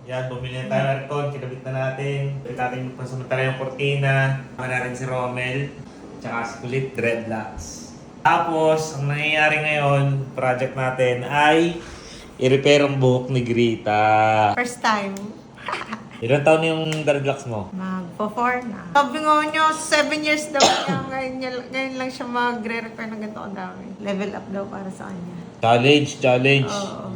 Yan, bumili na tayo ng aircon, kinabit na natin. Pwede natin pasamantala yung kortina. Tama natin si Romel. Tsaka si Kulit, dreadlocks. Tapos, ang nangyayari ngayon, project natin ay i-repair ang buhok ni Grita. First time. Ilan taon na yung dreadlocks mo? Magpo-4 na. Sabi nga niyo, 7 years daw niya. Ngayon lang siya magre-repair ng ganito kadami. Level up daw para sa kanya. Challenge. Oo.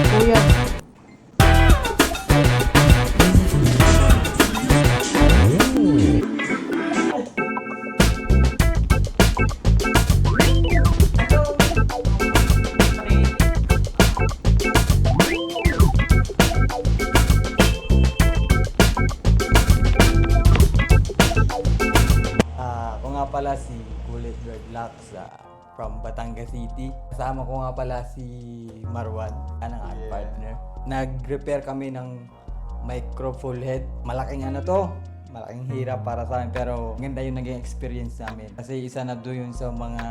Kuya. Ako nga pala si Kulit Dreadlocks from Batangas City. Kasama ko nga pala si Marwan, ang aking partner. Nag-repair kami ng micro full head. Malaking ano to, malaking hirap para sa amin pero ganda yung naging experience namin. Kasi isa na doon yun sa mga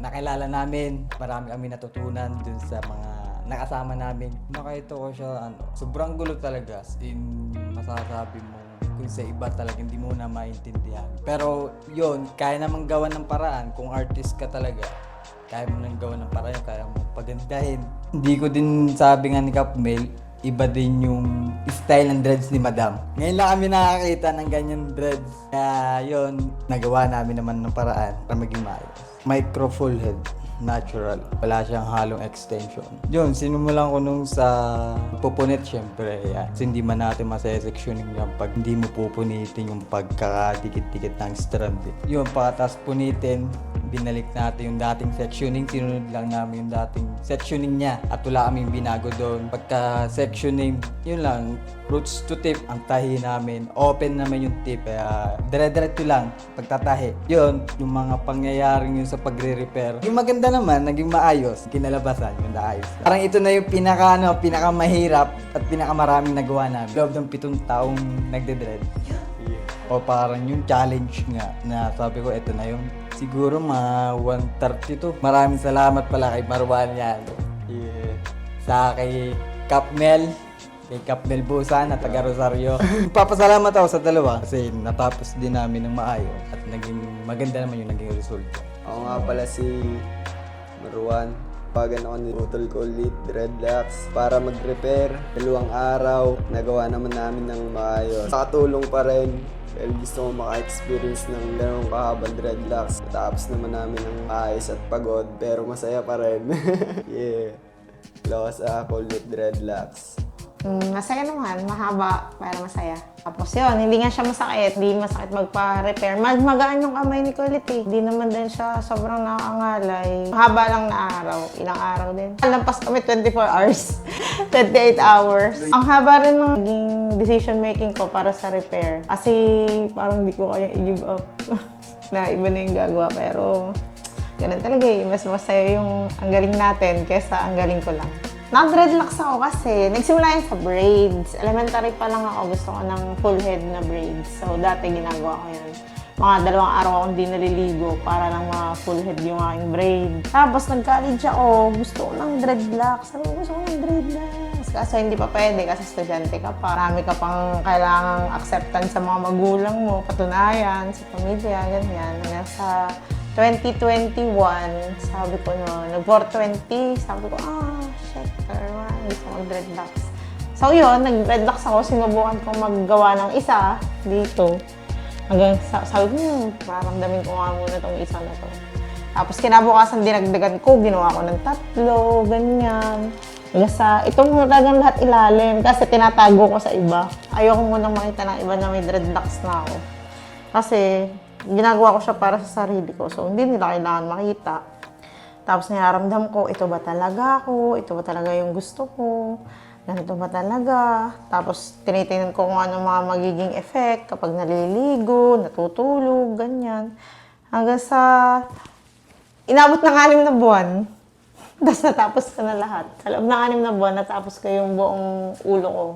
nakilala namin. Marami kami natutunan dun sa mga nakasama namin. Nakita ko siya, sobrang gulo talaga. As in, masasabi mo kung sa iba talaga hindi mo na maintindihan. Pero yun, kaya namang gawan ng paraan. Kung artist ka talaga, kaya mo nang gawan ng paraan, kaya mo pagandahin. Hindi ko din sabi nga ni Kapmel, iba din yung style ng dreads ni Madam. Ngayon lang kami nakakita ng ganyan dreads. Kaya yun, nagawa namin naman ng paraan para maging maayos. Micro full head. Natural. Wala siyang halong extension. Yun, sinimulan ko nung sa pupunit, syempre. Yan. Kasi hindi man natin masaya-sectioning yan pag hindi mo pupunitin yung pagkakadikit-dikit ng strand. Yun, pagkatas punitin, binalik natin yung dating sectioning. Sinunod lang namin yung dating sectioning niya. At wala kaming binago doon. Pagka-sectioning, yun lang, roots to tip ang tahi namin. Open naman yung tip. Kaya dire-diretso lang pagtatahi. Yun, yung mga pangyayaring yun sa pagre-repair. Yung maganda naman, naging maayos. Kinalabasan, yung naayos. Parang ito na yung pinakamahirap at pinakamaraming nagawa namin. Loob ng 7 taong nagde-dread. O parang yung challenge nga na sabi ko, ito na yung siguro mga 132. Maraming salamat pala kay Marwan yan. Sa kay Kapmel, kay Kapmel Busan at taga Rosario. Papasalamat ako sa dalawa kasi natapos din namin ng maayos at naging maganda naman yung naging resulta. Ako nga pala si Marwan. Pagan ako ni Utol Kulit Dreadlocks para mag-repair. 2 araw, nagawa naman namin ng maayos. Nakatulong pa rin dahil gusto ko maka-experience ng ganong kahabang dreadlocks. Tapos naman namin ng maayos at pagod pero masaya pa rin. Yeah. Hello sa Kulit Dreadlocks. Masaya naman, mahaba, pero masaya. Tapos yun, hindi nga siya masakit, hindi masakit magpa-repair. Magaan yung kamay ni Kulit eh. Hindi naman din siya sobrang nakakangalay. Mahaba lang na araw, ilang araw din. Lampas kami 24 hours, 28 hours. Ang haba rin ng naging decision making ko para sa repair. Kasi parang hindi ko kaya i-give up. Na iba na yung gagawa, pero ganun talaga eh. Mas masaya yung ang galing natin kesa ang galing ko lang. Nag-dreadlocks ako kasi nagsimula yan sa braids. Elementary pa lang ako, gusto ko ng full head na braids. So, dati ginagawa ko yan. Mga 2 araw akong di naliligo para lang full head yung aking braid. Tapos, nag-college ako, gusto ko ng dreadlocks. Sabi ko, gusto ko ng dreadlocks. Kaso hindi pa pwede kasi estudyante ka pa. Marami ka pang kailangang acceptance sa mga magulang mo, patunayan, sa pamilya, ganyan. Hanggang sa 2021, sabi ko nag-420, sabi ko, shit, gusto ko mag-dreadlocks. So yun, nag-dreadlocks ako, sinubukan kong maggawa ng isa dito. Hanggang sabi ko, maramdamin ko nga muna itong isa na to. Tapos kinabukasan dinagdagan ko, ginawa ko ng 3, ganyan. Hanggang sa, itong talagang lahat ilalim kasi tinatago ko sa iba. Ayoko munang makita ng iba na may dreadlocks na ako. Kasi ginagawa ko siya para sa sarili ko. So, hindi nila kailangan makita. Tapos nararamdam ko, ito ba talaga ako? Ito ba talaga yung gusto ko? Ganito ba talaga? Tapos tinitingnan ko kung ano mga magiging effect kapag naliligo, natutulog, ganyan. Hanggang sa inabot ng 6 na buwan. Tapos natapos ko na lahat. Sa loob ng 6 na buwan, natapos ko yung buong ulo ko.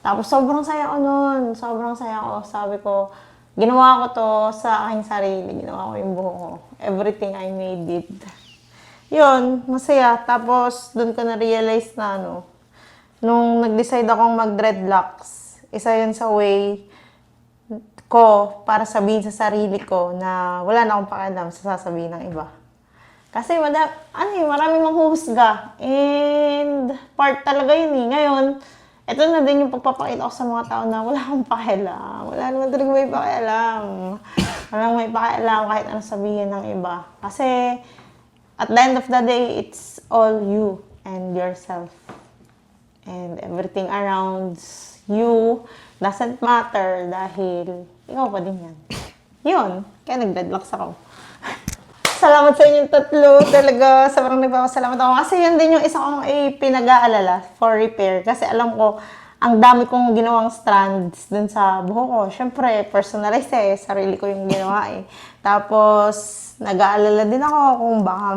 Tapos sobrang saya ko nun. Sobrang saya ko. Sabi ko, ginawa ko to sa aking sarili. Ginawa ko yung buho ko. Everything I made it. Yun, masaya. Tapos, doon ko na-realize na nung nag-decide akong mag-dreadlocks, isa yun sa way ko para sabihin sa sarili ko na wala na akong pakialam sa sasabihin ng iba. Kasi maraming manghuhusga. And part talaga yun eh. Ngayon, ito na din yung pagpapakita ko sa mga tao na wala akong pakialam. Wala naman talaga may pakialam. Walang may pakialam kahit ano sabihin ng iba. Kasi at the end of the day, it's all you and yourself. And everything around you doesn't matter dahil ikaw pa din yan. Yun. Kaya nag-dreadlocks ako. Salamat sa inyong tatlo. Talaga, sobrang nagpapasalamat ako. Kasi yun din yung isa kong pinag-aalala for repair. Kasi alam ko, ang dami kong ginawang strands dun sa buho ko. Siyempre, personalized eh. Sarili ko yung ginawa eh. Tapos, nag-aalala din ako kung baka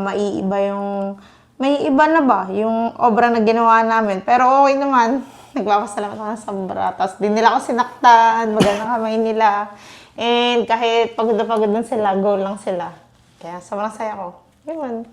may iba na ba yung obra na ginawa namin. Pero okay naman. Nagpapasalamat ako ng sobra. Tapos, di nila ako sinaktan. Magandang kamay nila. And kahit pagod na pagod lang sila, go lang sila. Kaya sobrang saya ko. Yun.